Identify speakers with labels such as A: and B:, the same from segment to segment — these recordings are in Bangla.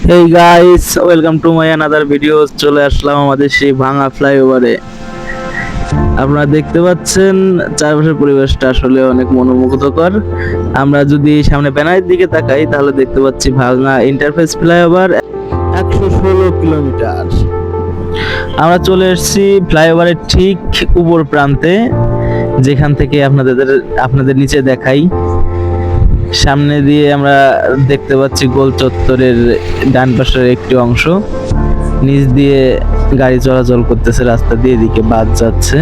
A: এই guys, welcome to my another video. চলে আসলাম আমাদের সেই ভাঙা ফ্লাইওভারে। আপনারা দেখতে পাচ্ছেন চারপাশের পরিবেশটা আসলে অনেক মনোমুগ্ধকর। আমরা যদি সামনে ব্যানারের দিকে তাকাই তাহলে দেখতে পাচ্ছি ভাঙা ইন্টারফেস ফ্লাইওভার 116 কিলোমিটার। আমরা চলে এসেছি ফ্লাইওভারের ঠিক উপর প্রান্তে, যেখান থেকে আপনাদের নিচে দেখাই। সামনে দিয়ে আমরা দেখতে পাচ্ছি গোল চত্বরের ডান পাশের একটি অংশ, নিচ দিয়ে গাড়ি চলাচল করতেছে, রাস্তা দিয়ে এদিকে বাস যাচ্ছে।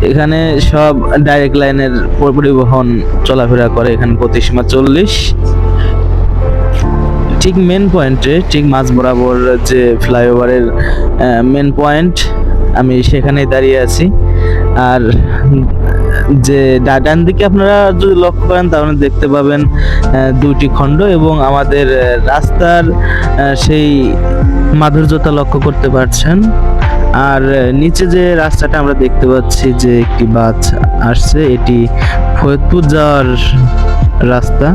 A: এখানে সব ডাইরেক্ট লাইনের পরিবহন চলাফেরা করে। এখানে গতিসীমা 40। ঠিক মেন পয়েন্টে, ঠিক মাঝ বরাবর যে ফ্লাইওভারের মেন পয়েন্ট, আমি সেখানেই দাঁড়িয়ে আছি। আর যে ডান দিকে আপনারা যদি লক্ষ্য করেন তাহলে দেখতে পাবেন দুটি খণ্ড, এবং আমাদের রাস্তার সেই মাধুর্যতা লক্ষ্য করতে পারছেন। আর নিচে যে রাস্তাটা আমরা দেখতে পাচ্ছি যে একটি বাস আসছে, এটি ফরিদপুর যাওয়ার রাস্তা।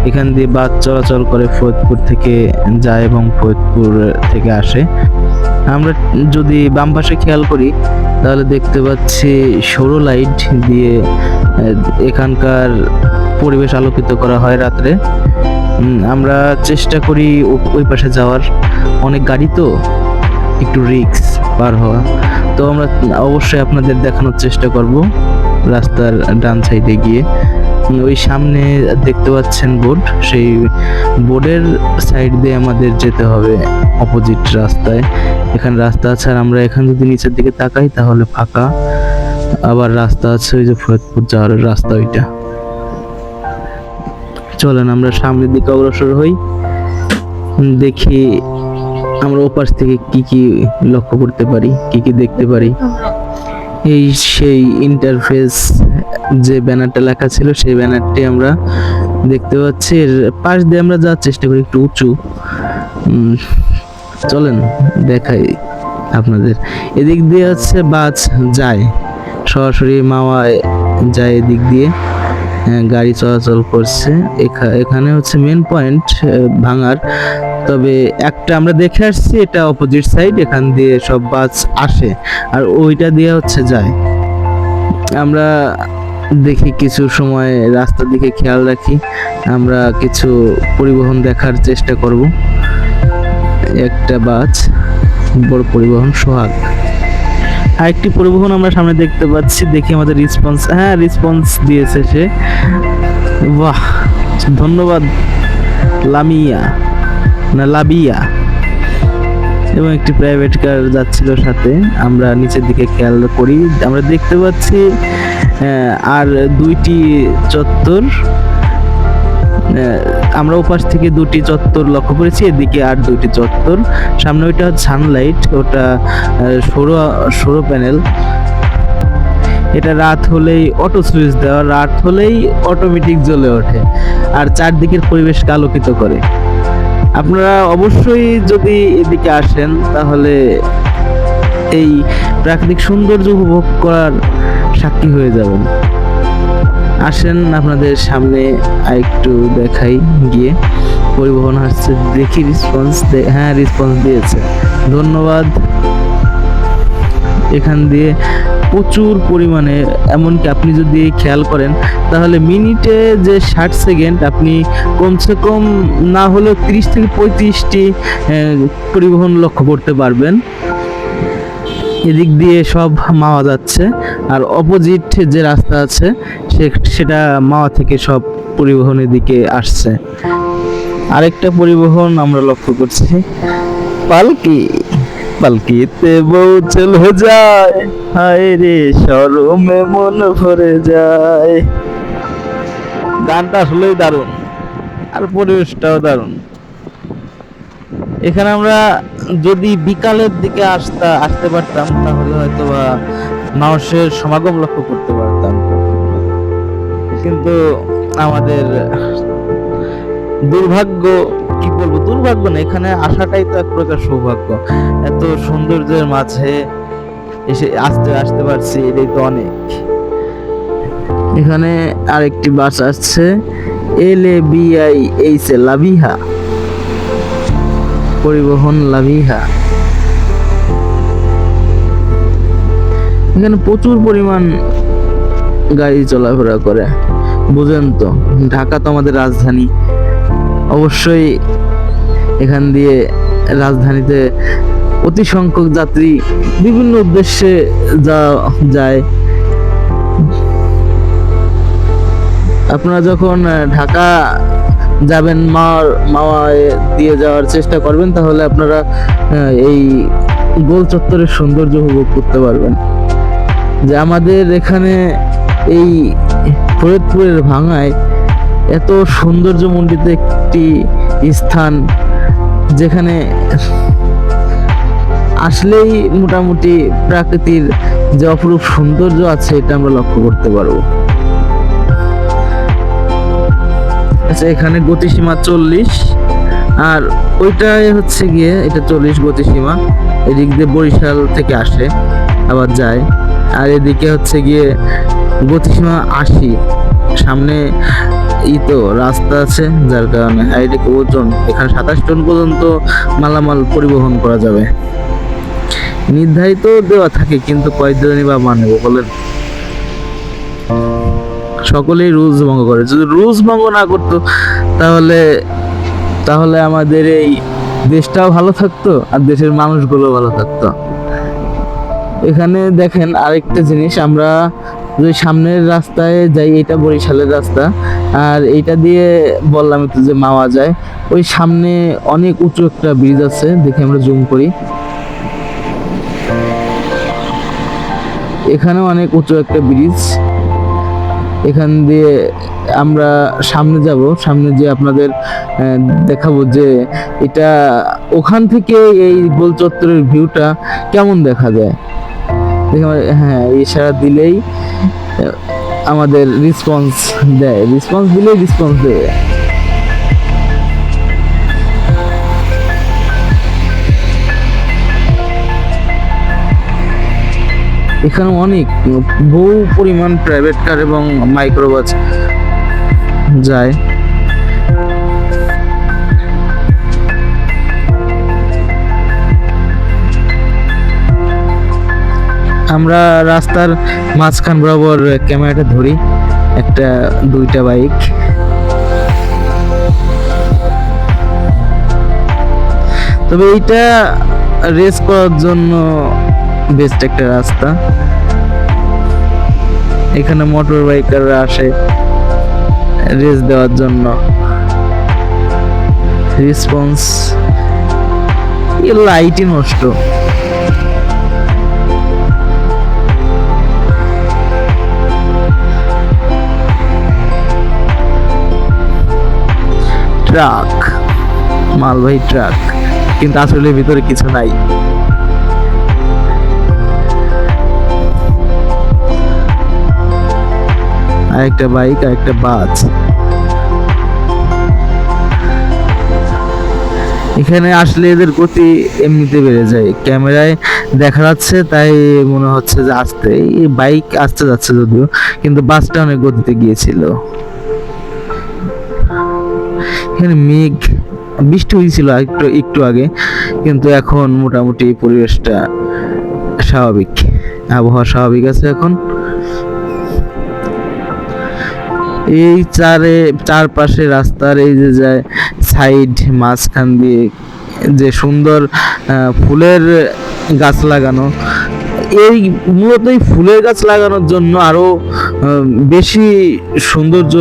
A: এখান দিয়ে বাস চলাচল করে, ফরিদপুর থেকে যায় এবং ফরিদপুর থেকে আসে। আমরা যদি বাম পাশে খেয়াল করি তাহলে দেখতে পাচ্ছি সৌর লাইট দিয়ে এখানকার পরিবেশ আলোকিত করা হয় রাত্রে। আমরা চেষ্টা করি ওই পাশে যাওয়ার, অনেক গাড়ি তো একটু রিস্ক পার হওয়া, তো আমরা অবশ্যই আপনাদের দেখানোর চেষ্টা করব রাস্তার ডান সাইডে গিয়ে। ওই সামনে দেখতে পাচ্ছেন বোর্ড, সেই বোর্ডের সাইড দিয়ে আমাদের যেতে হবে অপোজিট রাস্তায়। এখানে রাস্তা আছে, আর আমরা এখান যদি নিচের দিকে তাকাই তাহলে ফাঁকা। আবার রাস্তা আছে ওই যে ফরিদপুর যাওয়ার রাস্তা, ওইটা। চলেন আমরা সামনের দিকে অগ্রসর হই, দেখি আমরা ওপাশ থেকে কি কি লক্ষ্য করতে পারি, কি কি দেখতে পারি। এই সেই ইন্টারফেস যে ব্যানারটা লেখা ছিল, সেই ব্যানারটি আমরা দেখতে পাচ্ছি। এর পাশ দিয়ে আমরা যাওয়ার চেষ্টা করি, একটু উঁচু। চলেন দেখাই আপনাদের। এদিক দিয়ে হচ্ছে বাস যায়, সরাসরি মাওয়ায় যায়, এদিক দিয়ে গাড়ি চলাচল করছে। এখানে হচ্ছে মেন পয়েন্ট ভাঙার। তবে একটা আমরা দেখে আসছি, এটা অপোজিট সাইড, এখান দিয়ে সব বাস আসে আর ওইটা দিয়ে হচ্ছে যায়। আমরা দেখি কিছু সময় রাস্তার দিকে খেয়াল রাখি, আমরা কিছু পরিবহন দেখার চেষ্টা করব। একটা বাস, বড় পরিবহন সোহাগ। আরেকটি পরিবহন আমরা সামনে দেখতে পাচ্ছি, দেখি আমাদের রেসপন্স। হ্যাঁ, রেসপন্স দিয়েছে সে, বাহ, ধন্যবাদ। লামিয়া না লাবিয়া, এবং একটি প্রাইভেট কার যাচ্ছিল সাথে। আমরা নিচের দিকে খেয়াল করি, আমরা দেখতে পাচ্ছি আর দুইটি চত্বর। আমরা ওপাশ থেকে দুটি চত্বর লক্ষ্য করেছি, এদিকে আর দুটি চত্বর। সামনে ওইটা হচ্ছে সানলাইট, ওটা সৌর প্যানেল। এটা রাত হলেই অটো সুইচ দেওয়া, রাত হলেই অটোমেটিক জ্বলে ওঠে আর চারদিকের পরিবেশকে আলোকিত করে। আপনারা অবশ্যই যদি এদিকে আসেন তাহলে এই প্রাকৃতিক সৌন্দর্য উপভোগ করার সাক্ষী হয়ে যাবেন। আসেন আপনাদের সামনে আরেকটু দেখাই গিয়ে। পরিবহন আসছে, দেখি রেসপন্স। হ্যাঁ, রেসপন্স দিয়েছে, ধন্যবাদ। এখান দিয়ে প্রচুর পরিমাণে, এমনকি আপনি যদি খেয়াল করেন তাহলে মিনিটে যে 60 সেকেন্ড আপনি কমসে কম না হলেও 30 থেকে 35টি পরিবহন লক্ষ্য করতে পারবেন। এদিক দিয়ে সব মাওয়া যাচ্ছে, আর অপোজিট যে রাস্তা আছে সেটা মাওয়া থেকে সব পরিবহন এদিকে আসছে। আরেকটা পরিবহন আমরা লক্ষ্য করছি, পালকি। পালকিতে বউ চলে যায়, হায় রে শরমে মন ভরে যায়। গানটা আসলেই দারুণ, আর পরিবেশটাও দারুণ। এখানে আমরা যদি বিকালের দিকে আসতে পারতাম তাহলে হয়তো বা মানুষের সমাগম লক্ষ্য করতে পারতাম, কিন্তু আমাদের দুর্ভাগ্য, কি বলবো, দুর্ভাগ্য না, এখানে আসাটাই তো এক প্রকার সৌভাগ্য। এত সৌন্দর্যের মাঝে এসে আসতে পারছি, এটাই তো অনেক। এখানে আরেকটি বাস আসছে, LABIH লাবিহা। পরিবহন লাভিহা। এখানে প্রচুর পরিমাণ গাড়ি চলাফেরা করে, বুঝেন তো, ঢাকা তো আমাদের রাজধানী, অবশ্যই এখান দিয়ে রাজধানীতে অতি সংখ্যক যাত্রী বিভিন্ন উদ্দেশ্যে যায়। আপনারা যখন ঢাকা যাবেন, মাওয়ায় দিয়ে যাওয়ার চেষ্টা করবেন, তাহলে আপনারা এই গোল চত্বরের সৌন্দর্য উপভোগ করতে পারবেন। যে আমাদের এখানে এই ফরিদপুরের ভাঙায় এত সৌন্দর্যমণ্ডিত একটি স্থান, যেখানে আসলেই মোটামুটি প্রাকৃতির যে অপরূপ সৌন্দর্য আছে এটা আমরা লক্ষ্য করতে পারবো। আচ্ছা, এখানে গতিসীমা 40, আর ওইটাই হচ্ছে গিয়ে এটা 40 গতিসীমা। এদিক দিয়ে বরিশাল থেকে আসে আবার যায়, আর এদিকে হচ্ছে গিয়ে গতিসীমা 80। সামনে তো রাস্তা আছে, যার কারণে এদিকে ওজন এখানে 27 টন পর্যন্ত মালামাল পরিবহন করা যাবে। নির্ধারিত দেওয়া থাকে, কিন্তু কয়জনই বা মানব বলেন? সকলেই রুলস ভঙ্গ করে। যদি রুলস ভঙ্গ না করতো তাহলে আমাদের এই দেশটাও ভালো থাকতো, আর দেশের মানুষগুলো ভালো থাকতো। এখানে দেখেন আরেকটা জিনিস, আমরা যদি সামনের রাস্তায় যাই, এটা বরিশালের রাস্তা, আর এইটা দিয়ে বললাম একটু যে মাওয়া যায়, ওই সামনে অনেক উঁচু একটা ব্রিজ আছে, দেখে আমরা জুম করি। এখানেও অনেক উঁচু একটা ব্রিজ, এখান দিয়ে আমরা সামনে যাব, সামনে যে আপনাদের দেখাবো যে এটা ওখান থেকে এই গোল চত্বরের ভিউটা কেমন দেখা যায়। হ্যাঁ, ইশারা দিলেই আমাদের রেসপন্স দিলেই রেসপন্স দেয়। এখানে অনেক বহু পরিমাণ প্রাইভেট কার এবং মাইক্রোবাস যায়। আমরা রাস্তার মাঝখান বরাবর ক্যামেরাটা ধরি, দুইটা বাইক। তবে এইটা রেস করার জন্য বেস্ট একটা রাস্তা। এখানে মোটর বাইকাররা আসে রেস দেওয়ার জন্য। রেসপন্স লাইটই নষ্ট। ট্রাক, মালবাহী ট্রাক, কিন্তু আসলে ভিতরে কিছু নাই। আরেকটা বাইক, আরেকটা বাস। এখানে আসলে এদের গতি এমনিতে বেড়ে যায়, ক্যামেরায় দেখা যাচ্ছে তাই মনে হচ্ছে যে আস্তে, এই বাইক আস্তে যাচ্ছে যদিও, কিন্তু বাসটা অনেক গতিতে গিয়েছিল। এখানে বৃষ্টি হয়েছিল একটু আগে, কিন্তু এখন মোটামুটি পরিবেশটা স্বাভাবিক, আবহাওয়া স্বাভাবিক আছে এখন। এই চারপাশে রাস্তার এই যে যায় সাইড, মাঝখান দিয়ে যে সুন্দর ফুলের গাছ লাগানো, এই মূলত এই ফুলের গাছ লাগানোর জন্য আরো বেশি সৌন্দর্য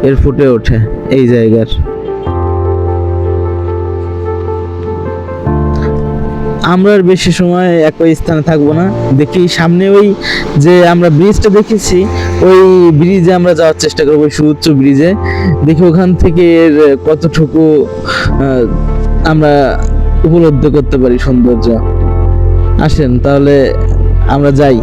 A: এর ফুটে ওঠে এই জায়গার। আমরা আর বেশি সময় একই স্থানে থাকবো না, দেখি সামনে ওই যে আমরা ব্রিজটা দেখেছি, ওই ব্রিজে আমরা যাওয়ার চেষ্টা করবো, ওই সুউচ্চ ব্রিজে। দেখি ওখান থেকে কতটুকু আমরা উপলব্ধি করতে পারি সৌন্দর্য। আসেন তাহলে আমরা যাই।